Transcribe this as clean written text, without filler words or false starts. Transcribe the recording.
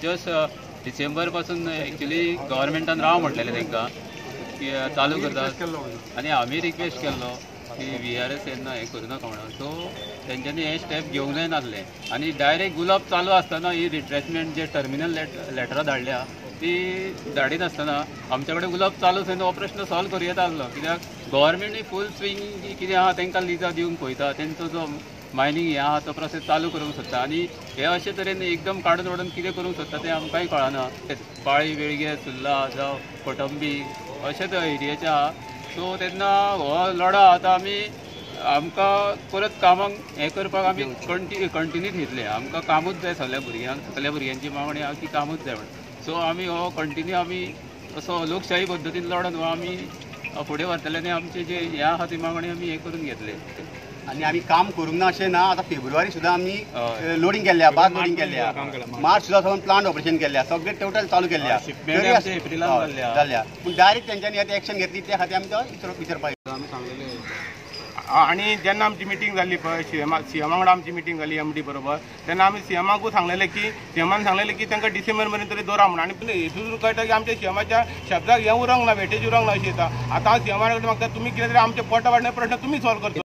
Just December पासून actually गव्हर्मेंटान राव म्हटलेलें तांकां की चालू करतात आनी आमी रिक्वेस्ट केल्लो की VRS येन्ना हें करूं नाका म्हणून. सो तेंच्यांनी हें स्टेप घेवंक जाय नासलें आनी डायरेक्ट गुलाब चालू आसतना ही रिट्रेसमेंट जे टर्मिनल लेटरां धाडल्या ती धाडिनासतना आमचे कडेन गुलाब चालू थंय हो प्रश्न सॉल्व करूं येता आसलो. कित्याक गव्हर्मेंटूय फूल स्विंग कितें आहा तांकां लिजा दिवंक पळयता, तेंचो जो मायनिंग हे आहा तो प्रोसेस चालू करूंक सोदता आनी हे अशे तरेन एकदम काडून ओडून कितें करूंक सोदता तें आमकांय कळना. पाळी वेळगे सुर्ला जावं कोटंबी अशेच एरियेचे आहा. सो तेन्ना हो लढा आतां आमकां परत कामाक हें करपाक आमी कंटिन्यू घेतले. आमकां कामूच जाय सगळ्या भुरग्यांची मागणी आहा की कामूच जाय म्हणून. सो आमी हो कंटिन्यू आमी असो लोकशाही पद्दतीन लढून हो आमी फुडें व्हरतले आनी आमचे जे हे आहा ती मागणी आमी हें करून घेतले. आणि आम्ही काम करूंक ना अशें ना. आता फेब्रुवारी सुद्दां आमी लोडिंग केल्ल्या, बाग लोडिंग केल्ल्या, मार्च सुद्दां सावन प्लांट ऑपरेशन केल्ल्या, सगळे टोटल चालू केल्ल्या जाल्ल्या. पूण डायरेक्ट तेंच्यांनी आतां एक्शन घेतली त्या खातीर आमकां विचारपाक आमी सांगलेलें. आणि जेन्ना आमची मिटींग जाली पळय सीएमा वांगडा आमची मिटींग जाली MD बरोबर, तेन्ना आमी सीएमाकूय सांगलेलें की सीएमान सांगलेलें की तांकां डिसेंबर मेरेन तरी दवरा म्हणून. आनी हेतून कळटा की आमच्या सीएमाच्या शब्दाक हें उरोंक ना, वेटेज उरोंक ना अशें येता. आतां हांव सीएमा कडेन मागता तुमी कितें तरी आमचे पोटा वाडणे प्रश्न तुमी सॉल्व करचो.